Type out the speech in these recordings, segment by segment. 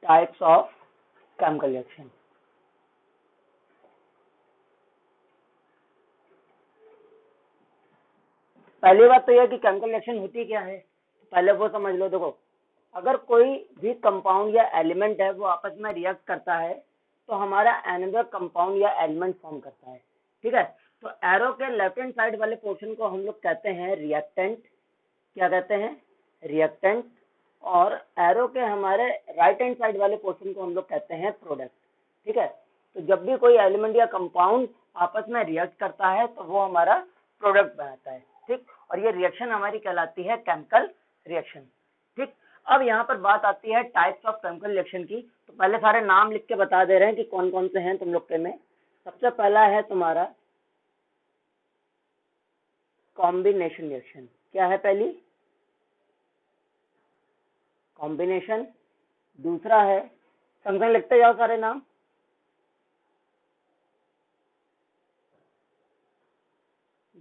Types of chemical reaction. पहली बात तो यह कि केमिकल रिएक्शन होती क्या है, पहले वो समझ लो। देखो, अगर कोई भी कंपाउंड या एलिमेंट है वो आपस में रिएक्ट करता है तो हमारा अनदर कंपाउंड या एलिमेंट फॉर्म करता है, ठीक है। तो एरो के लेफ्ट हैंड साइड वाले पोर्शन को हम लोग कहते हैं रिएक्टेंट। क्या कहते हैं? रिएक्टेंट। और एरो के हमारे राइट हैंड साइड वाले पोर्शन को हम लोग कहते हैं प्रोडक्ट, ठीक है। तो जब भी कोई एलिमेंट या कंपाउंड आपस में रिएक्ट करता है तो वो हमारा प्रोडक्ट बनाता है, ठीक। और ये रिएक्शन हमारी कहलाती है केमिकल रिएक्शन, ठीक। अब यहाँ पर बात आती है टाइप्स ऑफ केमिकल रिएक्शन की। तो पहले सारे नाम लिख के बता दे रहे हैं कि कौन कौन से हैं तुम लोग के में। सबसे पहला है तुम्हारा कॉम्बिनेशन रिएक्शन। क्या है पहली? कॉम्बिनेशन। दूसरा है, संग लिखते जाओ सारे नाम,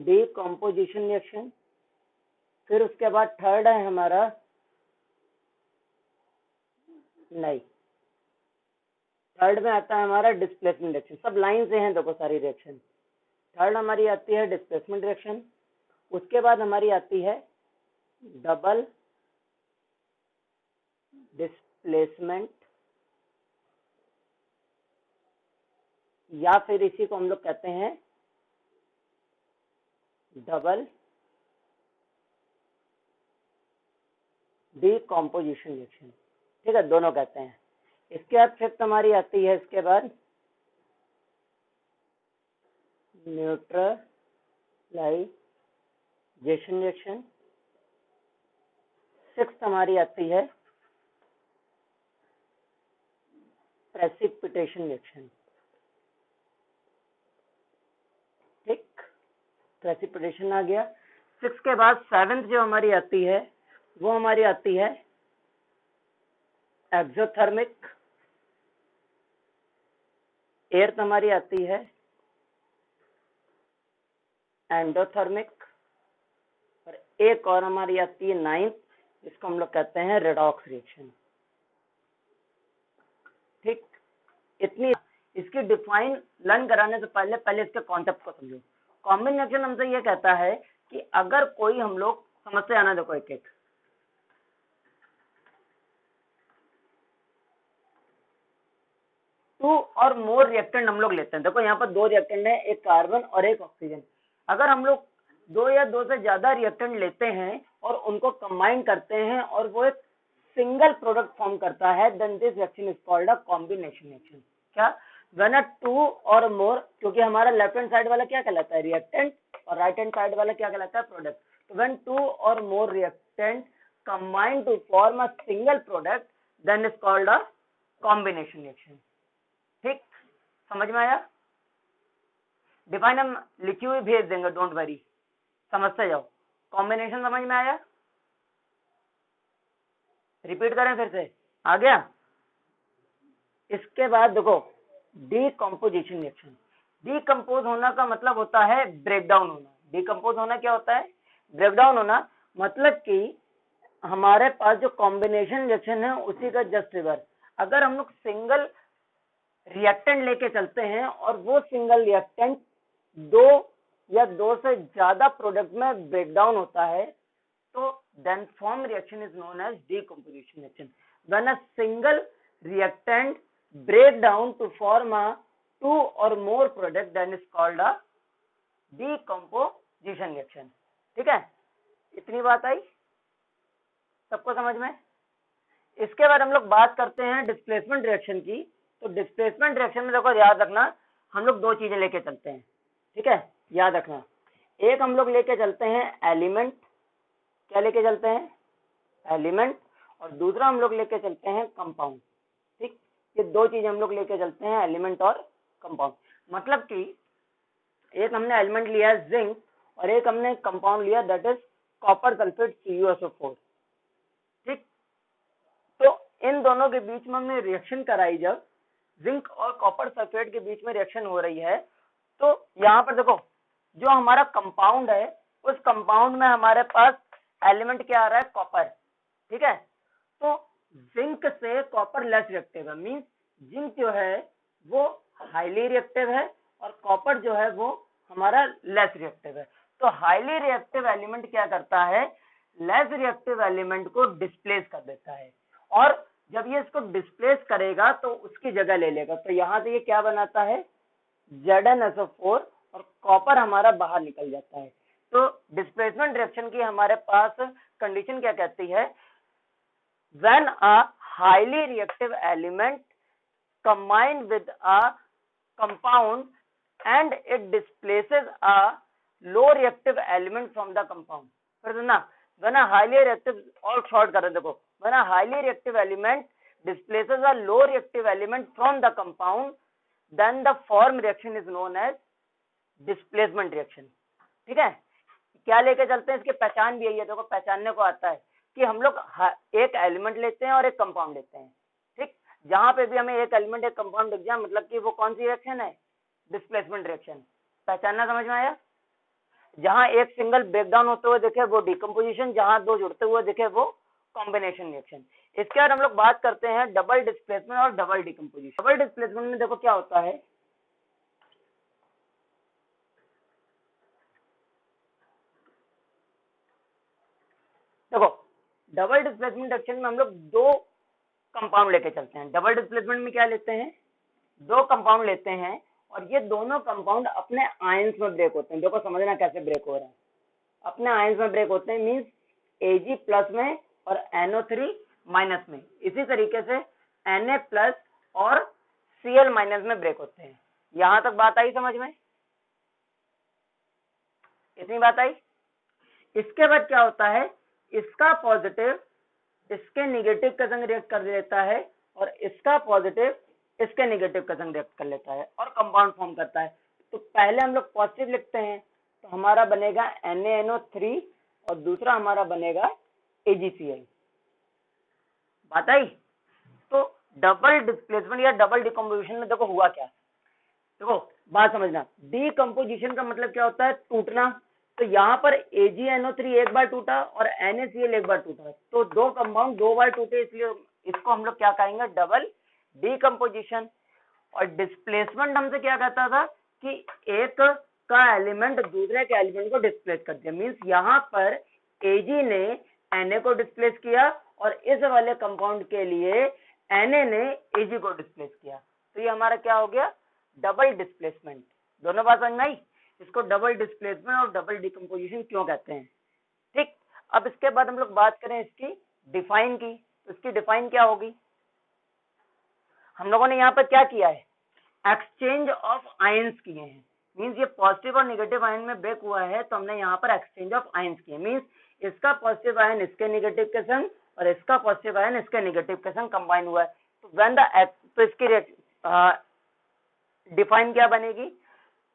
डीकम्पोजिशन रिएक्शन। फिर उसके बाद थर्ड है हमारा, नहीं, थर्ड में आता है हमारा डिस्प्लेसमेंट रिएक्शन। सब लाइन से हैं देखो सारी रिएक्शन। थर्ड हमारी आती है डिस्प्लेसमेंट रिएक्शन। उसके बाद हमारी आती है डबल डिस्प्लेसमेंट, या फिर इसी को हम लोग कहते हैं डबल डीकम्पोजिशन रिएक्शन, ठीक है, दोनों कहते हैं। इसके बाद फिफ्थ हमारी आती है, इसके बाद न्यूट्रलाइजेशन रिएक्शन। सिक्स्थ हमारी आती है प्रेसिपिटेशन रिएक्शन, ठीक, प्रेसिपिटेशन आ गया। सिक्स के बाद सेवेंथ जो हमारी आती है वो हमारी आती है एक्सोथर्मिक। एर्थ हमारी आती है एंडोथर्मिक। और एक और हमारी आती है नाइन्थ, जिसको हम लोग कहते हैं रेडॉक्स रिएक्शन, ठीक। इतनी इसकी डिफाइन लर्न कराने से पहले पहले इसके कॉन्सेप्ट को समझो। कॉम्बिनेशन हमसे ये कहता है कि अगर कोई हम लोग समझते आना, देखो एक एक, टू और मोर रिएक्टेंट हम लोग लेते हैं। देखो यहाँ पर दो रिएक्टेंट है, एक कार्बन और एक ऑक्सीजन। अगर हम लोग दो या दो से ज्यादा रिएक्टेंट लेते हैं और उनको कंबाइन करते हैं और वो एक सिंगल प्रोडक्ट फॉर्म करता है, then this reaction is called a combination reaction. क्या? व्हेन अ टू और मोर, क्योंकि हमारा लेफ्ट हैंड साइड वाला क्या कहलाता है? रिएक्टेंट, और राइट हैंड साइड वाला क्या कहलाता है? प्रोडक्ट। तो व्हेन टू और more reactant combine to form a single product, then is called a combination reaction, ठीक। समझ में आया? डिफाइन हम लिखी हुई भेज देंगे, डोंट वरी, समझते जाओ। कॉम्बिनेशन समझ में आया? रिपीट करें फिर से, आ गया? इसके बाद देखो डीकम्पोजिशन रिएक्शन। डीकम्पोज होना का मतलब होता है ब्रेकडाउन होना। डीकम्पोज होना क्या होता है? ब्रेकडाउन होना। मतलब कि हमारे पास जो कॉम्बिनेशन रिएक्शन है उसी का जस्ट रिवर्स। अगर हम लोग सिंगल रिएक्टेंट लेके चलते हैं और वो सिंगल रिएक्टेंट दो या दो से ज्यादा प्रोडक्ट में ब्रेकडाउन होता है, तो then form reaction is known as decomposition reaction. When a single reactant break down to form a two or more product, then is called a decomposition reaction. ठीक है, इतनी बात आई सबको समझ में? इसके बाद हम लोग बात करते हैं डिस्प्लेसमेंट रिएक्शन की। तो डिस्प्लेसमेंट रिएक्शन में देखो, याद रखना, हम लोग दो चीजें लेके चलते हैं, ठीक है, याद रखना। एक हम लोग लेके चलते हैं एलिमेंट। क्या लेके चलते हैं? एलिमेंट। और दूसरा हम लोग लेके चलते हैं कंपाउंड, ठीक। ये दो चीजें हम लोग लेके चलते हैं, एलिमेंट और कंपाउंड। मतलब कि एक हमने एलिमेंट लिया है जिंक और एक हमने कंपाउंड लिया that is copper sulphate CuSO4, ठीक। तो इन दोनों के बीच में हमने रिएक्शन कराई। जब जिंक और कॉपर सल्फेट के बीच में रिएक्शन हो रही है, तो यहाँ पर देखो जो हमारा कंपाउंड है, उस कंपाउंड में हमारे पास एलिमेंट क्या आ रहा है? कॉपर, ठीक है। तो जिंक से कॉपर लेस रिएक्टिव है, मींस जिंक जो है वो हाईली रिएक्टिव है और कॉपर जो है वो हमारा लेस रिएक्टिव है। तो हाईली रिएक्टिव एलिमेंट क्या करता है, लेस रिएक्टिव एलिमेंट को डिस्प्लेस कर देता है, और जब ये इसको डिस्प्लेस करेगा तो उसकी जगह ले लेगा। तो यहाँ से ये क्या बनाता है, ZnSO4, और कॉपर हमारा बाहर निकल जाता है। तो डिस्प्लेसमेंट रिएक्शन की हमारे पास कंडीशन क्या कहती है, when a highly reactive element combined with a compound and it displaces a low reactive element from the compound। फिर सुनना, when a highly reactive, और शॉर्ट कर रहे देखो, when a highly reactive element displaces a low reactive element from the compound then the form reaction is known as displacement reaction। ठीक है, क्या लेके चलते हैं, इसकी पहचान भी यही है, देखो पहचानने को आता है कि हम लोग एक एलिमेंट लेते हैं और एक कंपाउंड लेते हैं। ठीक, जहां पे भी हमें एक एलिमेंट एक कंपाउंड दिख जाए मतलब कि वो कौन सी रिएक्शन है, डिस्प्लेसमेंट रिएक्शन। पहचानना समझ में आया, जहां एक सिंगल ब्रेकडाउन होते हुए दिखे वो डिकम्पोजिशन, जहां दो जुड़ते हुए दिखे वो कॉम्बिनेशन रिएक्शन। इसके बाद हम लोग बात करते हैं डबल डिस्प्लेसमेंट और डबल डिकम्पोजिशन। डबल डिस्प्लेसमेंट में देखो क्या होता है, देखो डबल डिस्प्लेसमेंट रिएक्शन में हम लोग दो कंपाउंड लेके चलते हैं। डबल डिस्प्लेसमेंट में क्या लेते हैं, दो कंपाउंड लेते हैं और ये दोनों कंपाउंड अपने आयंस में ब्रेक होते हैं। देखो समझना कैसे ब्रेक हो रहा है, अपने आयंस में ब्रेक होते हैं, मींस Ag प्लस में और NO3 माइनस में। इसी तरीके से Na प्लस और Cl माइनस में ब्रेक होते हैं। यहां तक बात आई समझ में, इतनी बात आई। इसके बाद क्या होता है, इसका पॉजिटिव इसके निगेटिव के संग रिएक्ट कर देता है और इसका पॉजिटिव इसके नेगेटिव का संग रिएक्ट कर लेता है और कंपाउंड फॉर्म करता है। तो पहले हम लोग पॉजिटिव लिखते हैं तो हमारा बनेगा NaNO3 और दूसरा हमारा बनेगा AgCl। बात आई। तो डबल डिस्प्लेसमेंट या डबल डिकम्पोजिशन में देखो हुआ क्या, देखो बात समझना, डिकम्पोजिशन का मतलब क्या होता है, टूटना। तो यहाँ पर AgNO3 एक बार टूटा और NaCl एक बार टूटा, तो दो कंपाउंड दो बार टूटे, इसलिए इसको हम लोग क्या कहेंगे, डबल डिकम्पोजिशन। और डिस्प्लेसमेंट हमसे क्या कहता था कि एक का एलिमेंट दूसरे के एलिमेंट को डिस्प्लेस कर दिया, मींस यहाँ पर Ag ने Na को डिस्प्लेस किया और इस वाले कंपाउंड के लिए Na ने Ag को डिस्प्लेस किया। तो ये हमारा क्या हो गया, डबल डिस्प्लेसमेंट। दोनों बात समझ में आई। इसको डबल डिस्प्लेसमेंट और डबल डिकम्पोजिशन क्यों कहते हैं। ठीक, अब इसके बाद हम लोग बात करें इसकी डिफाइन की, तो इसकी डिफाइन क्या होगी। हम लोगों ने यहाँ पर क्या किया है, एक्सचेंज ऑफ आयंस किए हैं, मींस ये पॉजिटिव और नेगेटिव आयन में ब्रेक हुआ है तो हमने यहाँ पर एक्सचेंज ऑफ आयंस किए, मींस इसका पॉजिटिव आयन इसके नेगेटिव के संग और इसका पॉजिटिव आयन इसके नेगेटिव के संग कंबाइन हुआ है। तो व्हेन द, तो इसकी डिफाइन क्या बनेगी,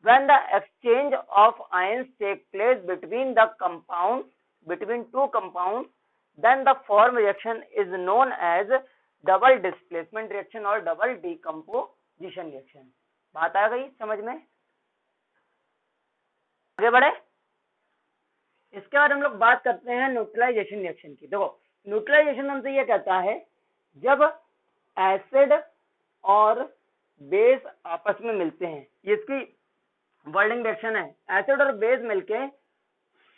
when the exchange of ions take place between two compounds, then the form reaction is known as double displacement reaction और double decomposition reaction। बात आ गई समझ में, आगे बढ़े। इसके बाद हम लोग बात करते हैं न्यूट्रलाइजेशन रिएक्शन की। देखो न्यूट्रलाइजेशन हमसे ये कहता है जब एसिड और बेस आपस में मिलते हैं, इसकी वर्ल्डिंग रिएक्शन है, एसिड और बेस मिलके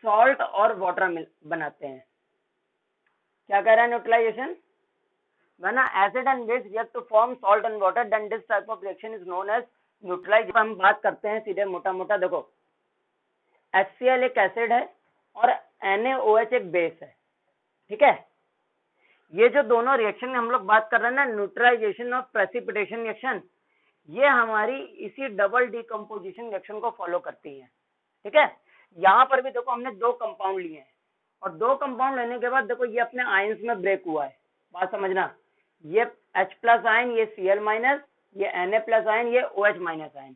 सॉल्ट और वाटर बनाते हैं। क्या कह रहा है neutralisation, when acid and base react to form salt and water then this type of reaction is known as neutralization। हम बात करते हैं सीधे मोटा मोटा, देखो HCl एक एसिड है और NaOH एक बेस है, ठीक है। ये जो दोनों रिएक्शन हम लोग बात कर रहे हैं ना, न्यूट्रलाइजेशन और प्रेसिपिटेशन रिएक्शन, ये हमारी इसी डबल डिकम्पोजिशन रिएक्शन को फॉलो करती है, ठीक है। यहाँ पर भी देखो हमने दो कंपाउंड लिए हैं और दो कंपाउंड लेने के बाद देखो ये अपने आयंस में ब्रेक हुआ है। बात समझना, ये H प्लस आयन, ये Cl माइनस, ये Na प्लस आयन, ये OH माइनस आयन,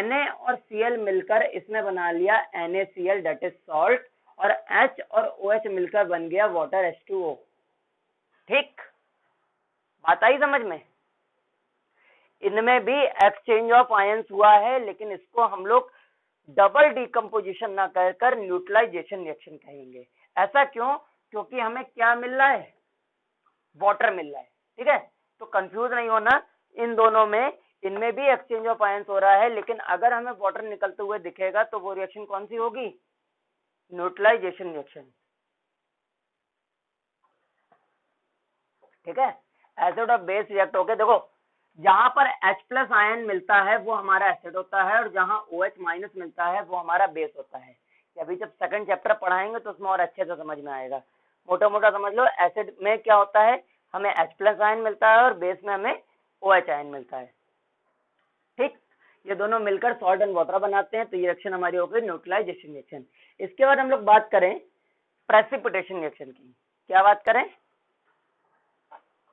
Na और Cl मिलकर इसने बना लिया NaCl डेट इज सॉल्ट और H और OH मिलकर बन गया वाटर H2O। ठीक, बात आई समझ में। इनमें भी एक्सचेंज ऑफ आयंस हुआ है, लेकिन इसको हम लोग डबल डिकम्पोजिशन ना कहकर न्यूट्रलाइजेशन रिएक्शन कहेंगे। ऐसा क्यों, क्योंकि हमें क्या मिल रहा है, वाटर मिल रहा है, ठीक है। तो कंफ्यूज नहीं होना, इन दोनों में, इनमें भी एक्सचेंज ऑफ आयंस हो रहा है, लेकिन अगर हमें वाटर निकलते हुए दिखेगा तो वो रिएक्शन कौन सी होगी, न्यूट्रलाइजेशन रिएक्शन, ठीक है। एसिड और बेस रिएक्ट हो गए। देखो जहां पर H प्लस आयन मिलता है वो हमारा एसिड होता है, और जहां OH माइनस मिलता है वो हमारा बेस होता है। अभी जब सेकंड चैप्टर पढ़ाएंगे तो उसमें और अच्छे से समझ में आएगा। मोटा मोटा समझ लो, एसिड में क्या होता है, हमें H प्लस आयन मिलता है और बेस में हमें OH आयन मिलता है, ठीक। ये दोनों मिलकर सॉल्ट एंड वाटर बनाते हैं, तो ये रिएक्शन हमारी हो गई न्यूट्रलाइजेशन रिएक्शन। इसके बाद हम लोग बात करें प्रेसिपिटेशन रिएक्शन की। क्या बात करें,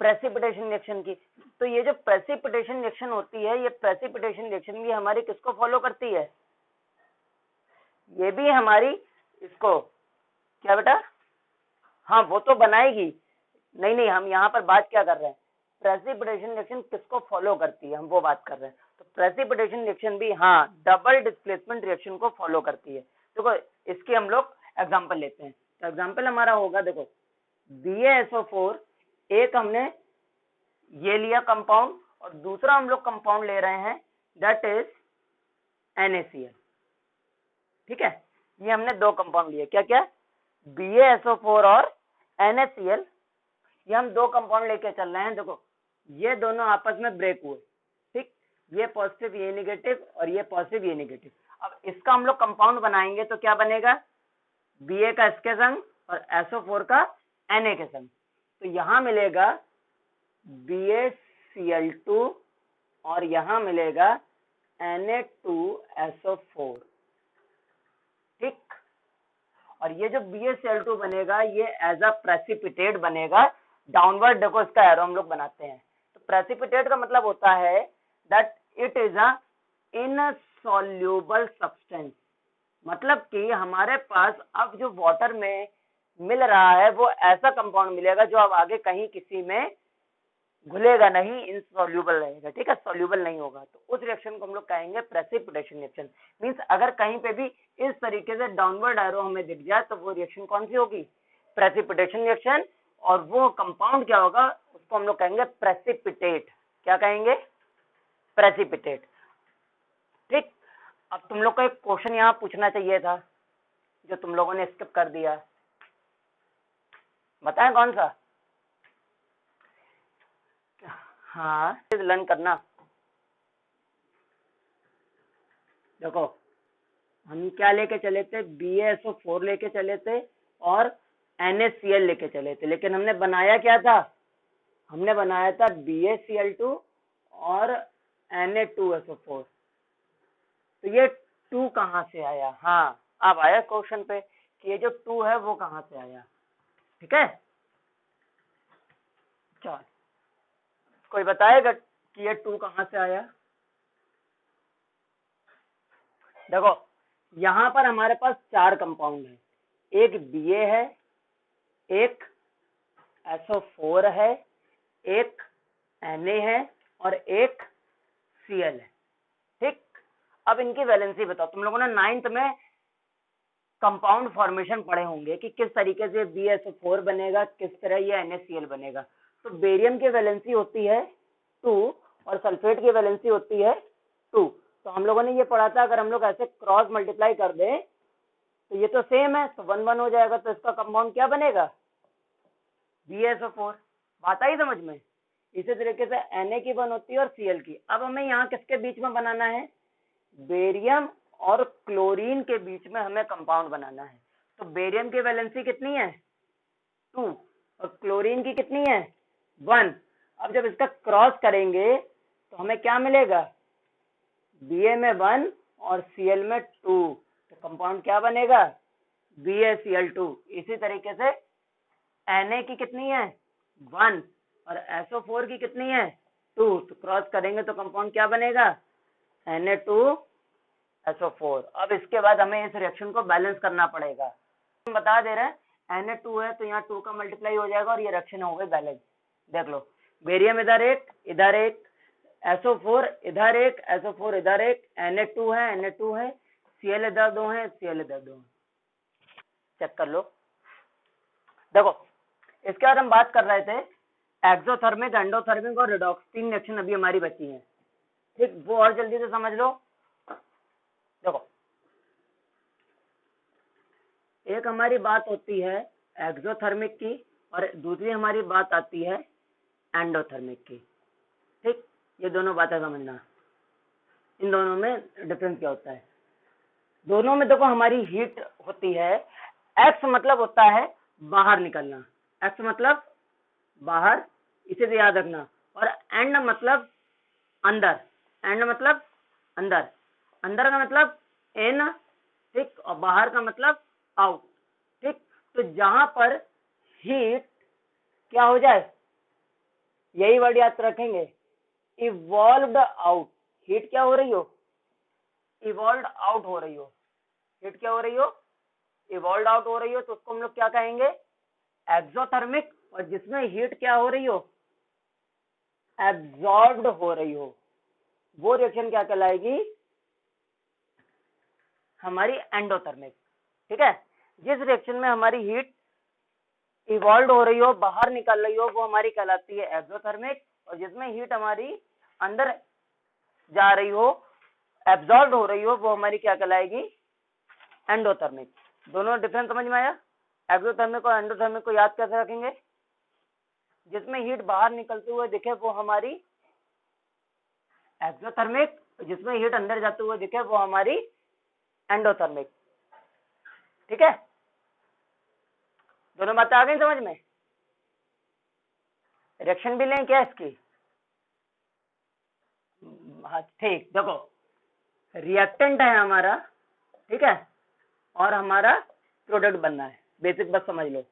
प्रेसिपिटेशन रिएक्शन की। तो ये जो प्रेसिपिटेशन रिएक्शन होती है, ये प्रेसिपिटेशन रिएक्शन भी हमारी किसको फॉलो करती है, ये भी हमारी इसको, क्या बेटा, हाँ वो तो बनाएगी, नहीं नहीं, हम यहाँ पर बात क्या कर रहे हैं, प्रेसिपिटेशन रिएक्शन किसको फॉलो करती है, हम वो बात कर रहे हैं। तो प्रेसिपिटेशन रिएक्शन भी हाँ डबल डिस्प्लेसमेंट रिएक्शन को फॉलो करती है। देखो इसके हम लोग एग्जांपल लेते हैं। तो एग्जांपल हमारा होगा, देखो BaSO4, एक हमने ये लिया कंपाउंड, और दूसरा हम लोग कंपाउंड ले रहे हैं दैट इज NaCl, ठीक है। ये हमने दो कंपाउंड लिए, क्या क्या, BaSO4 और NaCl, ये हम दो कंपाउंड लेके चल रहे हैं। देखो ये दोनों आपस में ब्रेक हुए, ठीक, ये पॉजिटिव ये नेगेटिव और ये पॉजिटिव ये नेगेटिव। अब इसका हम लोग कंपाउंड बनाएंगे तो क्या बनेगा, Ba का इसके संग और SO4 का Na के संग। तो यहाँ मिलेगा BaCl2 और यहाँ मिलेगा Na2SO4, ठीक। और ये जो BaCl2 बनेगा ये एज अ प्रेसिपिटेट बनेगा डाउनवर्ड। देखो इसका एरो हम लोग बनाते हैं। तो प्रेसिपिटेट का मतलब होता है that it is a insoluble substance, मतलब कि हमारे पास अब जो वाटर में मिल रहा है वो ऐसा कंपाउंड मिलेगा जो अब आगे कहीं किसी में घुलेगा नहीं, इनसॉल्यूबल रहेगा, ठीक है, सॉल्यूबल नहीं होगा। तो उस रिएक्शन को हम लोग कहेंगे प्रेसिपिटेशन रिएक्शन। मींस अगर कहीं पे भी इस तरीके से डाउनवर्ड एरो हमें दिख जाए तो वो रिएक्शन कौन सी होगी, प्रेसिपिटेशन रिएक्शन, और वो कंपाउंड क्या होगा उसको हम लोग कहेंगे प्रेसिपिटेट। क्या कहेंगे, प्रेसिपिटेट, ठीक। अब तुम लोग को एक क्वेश्चन यहाँ पूछना चाहिए था जो तुम लोगों ने स्किप कर दिया, बताएं कौन सा। हाँ लर्न करना। देखो हम क्या लेके चले थे, BaSO4 लेके चले थे और NaCl लेके चले थे, लेकिन हमने बनाया क्या था, हमने बनाया था BaCl2 और Na2SO4। तो ये 2 कहाँ से आया, हाँ अब आया क्वेश्चन पे कि ये जो 2 है वो कहाँ से आया, ठीक है। चल कोई बताएगा कि ये 2 कहाँ से आया। देखो यहाँ पर हमारे पास 4 कंपाउंड है, एक Ba है, एक SO4 है, एक Na है और एक Cl है, ठीक। अब इनकी वैलेंसी बताओ। तुम लोगों ने 9th में कंपाउंड फॉर्मेशन पढ़े होंगे कि किस तरीके से BaSO4 बनेगा, किस तरह ये NaCl बनेगा। तो बेरियम की वैलेंसी होती है 2 और सल्फेट की वैलेंसी होती है 2। तो हम लोगों ने ये पढ़ा था अगर हम लोग ऐसे क्रॉस मल्टीप्लाई कर दें तो ये तो सेम है, तो 1 1 हो जाएगा, तो इसका कंपाउंड क्या बनेगा, BaSO4। बात आई समझ में। इसी तरीके से Na की 1 होती है और Cl की। अब हमें यहाँ किसके बीच में बनाना है, बेरियम और क्लोरीन के बीच में हमें कंपाउंड बनाना है। तो बेरियम की वैलेंसी कितनी है 2 और क्लोरीन की कितनी है 1। अब जब इसका क्रॉस करेंगे तो हमें क्या मिलेगा, Ba में 1 और Cl में 2, तो कंपाउंड क्या बनेगा, BaCl2। इसी तरीके से Na की कितनी है 1 और SO4 की कितनी है 2, तो क्रॉस करेंगे तो कंपाउंड क्या बनेगा, Na2SO4। अब इसके बाद हमें इस रिएक्शन को बैलेंस करना पड़ेगा। हम बता दे रहे हैं Na2 है तो यहाँ 2 का मल्टीप्लाई हो जाएगा और ये रिएक्शन हो गई बैलेंस। देख लो बेरियम इधर एक SO4 इधर एक, SO4 इधर एक, Na2 है, Cl इधर 2 है, Cl इधर 2 है। चेक कर लो। देखो इसके बाद हम बात कर रहे थे एक्सोथर्मिक, एंडोथर्मिक और रेडॉक्स, 3 रिएक्शन अभी हमारी बची हैं। ठीक, वो और जल्दी से समझ लो। देखो, एक हमारी बात होती है एक्सोथर्मिक की और दूसरी हमारी बात आती है एंडोथर्मिक की। ठीक, ये दोनों बातें समझना, इन दोनों में डिफरेंस क्या होता है। दोनों में देखो हमारी हीट होती है, एक्स मतलब होता है बाहर निकलना, एक्स मतलब बाहर, इसे भी याद रखना, और एंड मतलब अंदर, एंड मतलब अंदर, अंदर का मतलब इन, ठीक, और बाहर का मतलब आउट। ठीक, तो जहां पर हीट क्या हो जाए, यही वर्ड याद रखेंगे, इवॉल्व्ड आउट, हीट क्या हो रही हो, इवॉल्व्ड आउट हो रही हो, हीट क्या हो रही हो, इवॉल्व्ड आउट हो रही हो, तो उसको हम लोग क्या कहेंगे, एक्सोथर्मिक। और जिसमें हीट क्या हो रही हो, एब्जॉर्ब्ड हो रही हो, वो रिएक्शन क्या कहलाएगी, हमारी एंडोथर्मिक। ठीक है, जिस रिएक्शन में हमारी हीट इवॉल्व हो रही हो, बाहर निकल रही हो, वो हमारी कहलाती है एक्सोथर्मिक। और जिसमें हीट हमारी अंदर जा रही हो, एब्जॉर्ब हो रही हो, वो हमारी क्या कहलाएगी, एंडोथर्मिक। दोनों डिफरेंस समझ में आया। एक्सोथर्मिक और एंडोथर्मिक को याद कैसे रखेंगे, जिसमें हीट बाहर निकलते हुए दिखे वो हमारी एक्सोथर्मिक, जिसमें हीट अंदर जाते हुए दिखे वो हमारी एंडोथर्मिक। ठीक है, दोनों बातें आ गई समझ में। रिएक्शन भी लें क्या इसकी, हाँ ठीक, देखो रिएक्टेंट है हमारा, ठीक है, और हमारा प्रोडक्ट बनना है, बेसिक बस समझ लो।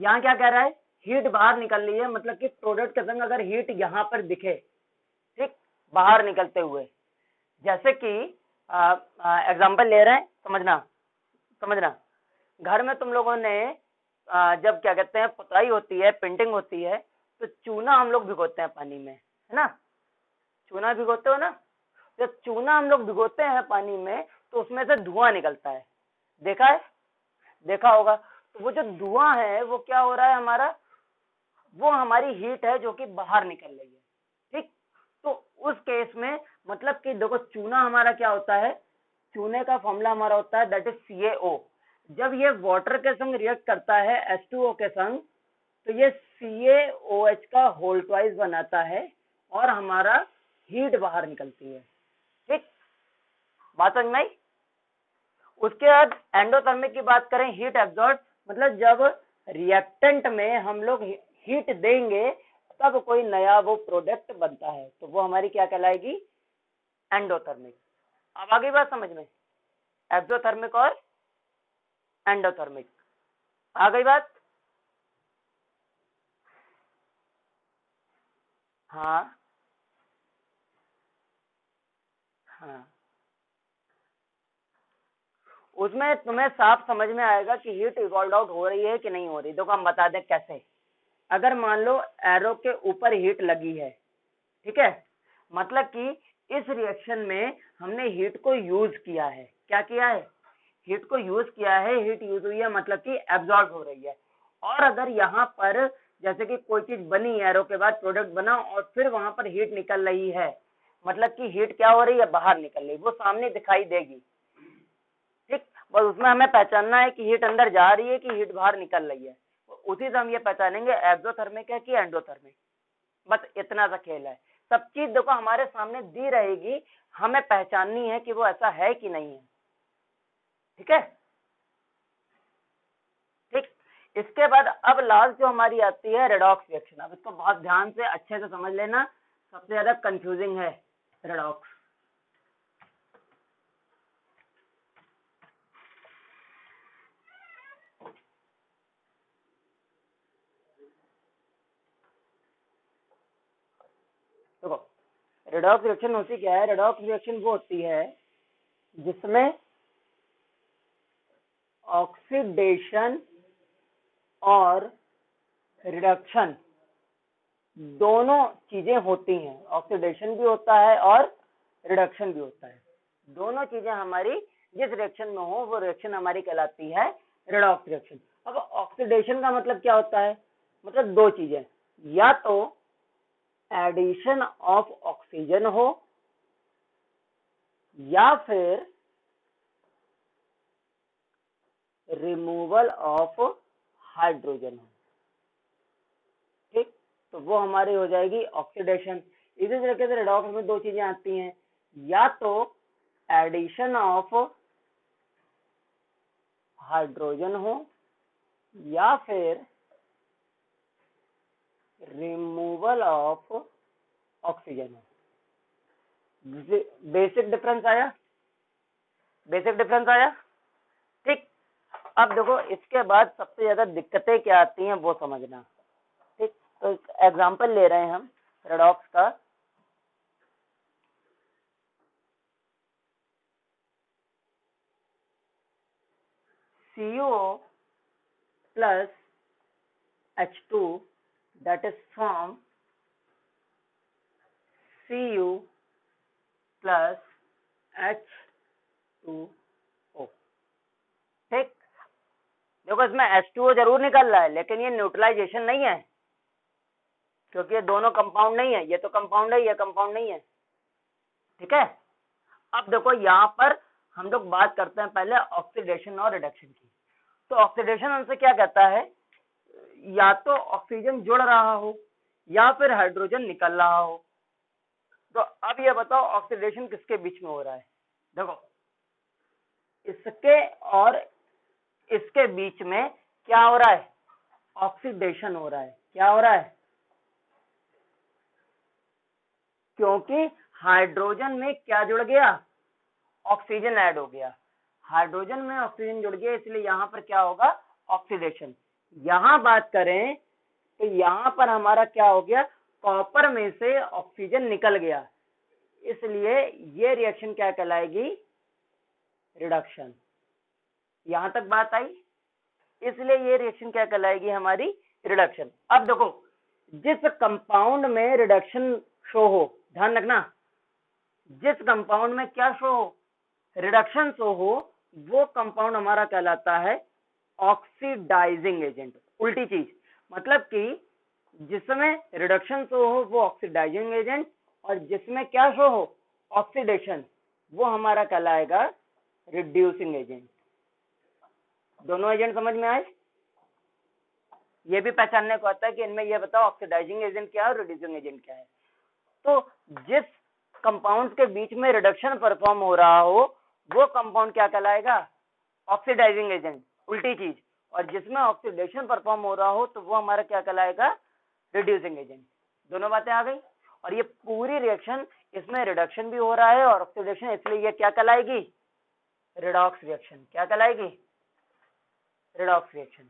यहाँ क्या कह रहा है, हीट बाहर निकल रही है, मतलब कि प्रोडक्ट के संग अगर हीट यहाँ पर दिखे, ठीक, बाहर निकलते हुए, जैसे कि एग्जांपल ले रहे हैं, समझना समझना। घर में तुम लोगों ने जब क्या कहते हैं पुताई होती है, पेंटिंग होती है, तो चूना हम लोग भिगोते हैं पानी में, है ना, चूना भिगोते हो ना। जब चूना हम लोग भिगोते हैं पानी में तो उसमें से धुआं निकलता है, देखा है, देखा होगा। तो वो जो धुआं है वो क्या हो रहा है हमारा, वो हमारी हीट है जो कि बाहर निकल रही है। ठीक, तो उस केस में मतलब कि देखो चूना हमारा क्या होता है, चूने का फॉर्मूला हमारा होता है दैट इज CaO। जब ये वाटर के संग रिएक्ट करता है H2O के संग, तो ये CaOH का होल ट्वाइस बनाता है और हमारा हीट बाहर निकलती है। ठीक, बात समझ में आई। उसके बाद एंडोथर्मिक की बात करें, हीट एब्जॉर्ब, मतलब जब रिएक्टेंट में हम लोग हीट देंगे तब कोई नया वो प्रोडक्ट बनता है, तो वो हमारी क्या कहलाएगी, एंडोथर्मिक। अब आगे बात समझ में, एक्सोथर्मिक और एंडोथर्मिक, आ गई बात। हाँ हाँ, उसमें तुम्हें साफ समझ में आएगा कि हीट इवॉल्व आउट हो रही है कि नहीं हो रही। देखो हम बता दें कैसे। अगर मान लो एरो के ऊपर हीट लगी है, ठीक है, मतलब कि इस रिएक्शन में हमने हीट को यूज किया है, क्या किया है, हीट को यूज किया है, हीट यूज हुई है मतलब कि एब्जॉर्ब हो रही है। और अगर यहाँ पर जैसे कि कोई चीज बनी, एरो के बाद प्रोडक्ट बना और फिर वहां पर हीट निकल रही है, मतलब कि हीट क्या हो रही है, बाहर निकल रही, वो सामने दिखाई देगी। ठीक, बस उसमें हमें पहचानना है कि हीट अंदर जा रही है कि हीट बाहर निकल रही है, उसी से हम ये पहचानेंगे एक्सोथर्मिक है कि एंडोथर्मिक। बस इतना सा खेल है। सब चीज देखो हमारे सामने दी रहेगी, हमें पहचाननी है कि वो ऐसा है कि नहीं है। ठीक है, ठीक। इसके बाद अब लास्ट जो हमारी आती है रेडॉक्स रिएक्शन। अब इसको बहुत ध्यान से अच्छे से समझ लेना, सबसे ज्यादा कंफ्यूजिंग है रेडॉक्स। देखो रेडॉक्स रिएक्शन होती क्या है, रेडॉक्स रिएक्शन वो होती है जिसमें ऑक्सीडेशन और रिडक्शन दोनों चीजें होती हैं। ऑक्सीडेशन भी होता है और रिडक्शन भी होता है, दोनों चीजें हमारी जिस रिएक्शन में हो वो रिएक्शन हमारी कहलाती है रेडॉक्स रिएक्शन। अब ऑक्सीडेशन का मतलब क्या होता है, मतलब दो चीजें, या तो एडिशन ऑफ ऑक्सीजन हो या फिर रिमूवल ऑफ हाइड्रोजन हो। ठीक, तो वो हमारी हो जाएगी ऑक्सीडेशन। इसी तरीके से रेडॉक्स में दो चीजें आती हैं, या तो एडिशन ऑफ हाइड्रोजन हो या फिर रिमूवल ऑफ ऑक्सीजन हो। बेसिक डिफरेंस आया, बेसिक डिफरेंस आया। ठीक, अब देखो इसके बाद सबसे ज्यादा दिक्कतें क्या आती हैं वो समझना। ठीक, तो एग्जांपल ले रहे हैं हम रेडॉक्स का। CO plus H2 that is from Cu plus H2O। ठीक, देखो इसमें H2O जरूर निकल रहा है, लेकिन ये न्यूट्रलाइजेशन नहीं है, क्योंकि ये दोनों कंपाउंड नहीं है। ये तो कंपाउंड है, ये कंपाउंड नहीं है। ठीक है, अब देखो यहाँ पर हम लोग बात करते हैं पहले ऑक्सीडेशन और रिडक्शन की। तो ऑक्सीडेशन हमसे क्या कहता है, या तो ऑक्सीजन जुड़ रहा हो या फिर हाइड्रोजन निकल रहा हो। तो अब ये बताओ ऑक्सीडेशन किसके बीच में हो रहा है। देखो इसके और इसके बीच में क्या हो रहा है, ऑक्सीडेशन हो रहा है। क्या हो रहा है, क्योंकि हाइड्रोजन में क्या जुड़ गया, ऑक्सीजन ऐड हो गया। हाइड्रोजन में ऑक्सीजन जुड़ गया, इसलिए यहाँ पर क्या होगा, ऑक्सीडेशन। यहाँ बात करें तो यहाँ पर हमारा क्या हो गया, कॉपर में से ऑक्सीजन निकल गया, इसलिए ये रिएक्शन क्या कहलाएगी, रिडक्शन। यहां तक बात आई, इसलिए ये रिएक्शन क्या कहलाएगी, हमारी रिडक्शन। अब देखो जिस कंपाउंड में रिडक्शन शो हो, ध्यान रखना, जिस कंपाउंड में क्या शो हो, रिडक्शन शो हो, वो कंपाउंड हमारा कहलाता है ऑक्सीडाइजिंग एजेंट। उल्टी चीज, मतलब कि जिसमें रिडक्शन शो हो वो ऑक्सीडाइजिंग एजेंट, और जिसमें क्या शो हो, ऑक्सीडेशन, वो हमारा कहलाएगा रिड्यूसिंग एजेंट। दोनों एजेंट समझ में आए। ये भी पहचानने को आता है कि इनमें ये बताओ ऑक्सीडाइजिंग एजेंट क्या है और रिड्यूसिंग एजेंट क्या है। तो जिस कंपाउंड के बीच में रिडक्शन परफॉर्म हो रहा हो वो कंपाउंड क्या कहलाएगा, ऑक्सीडाइजिंग एजेंट। उल्टी चीज, और जिसमें ऑक्सीडेशन परफॉर्म हो रहा हो तो वो हमारा क्या कहलाएगा, रिड्यूसिंग एजेंट। दोनों बातें आ गई। और ये पूरी रिएक्शन, इसमें रिडक्शन भी हो रहा है और ऑक्सीडेशन, इसलिए ये क्या कहलाएगी, रिडॉक्स रिएक्शन। क्या कहलाएगी, रिडॉक्स रिएक्शन।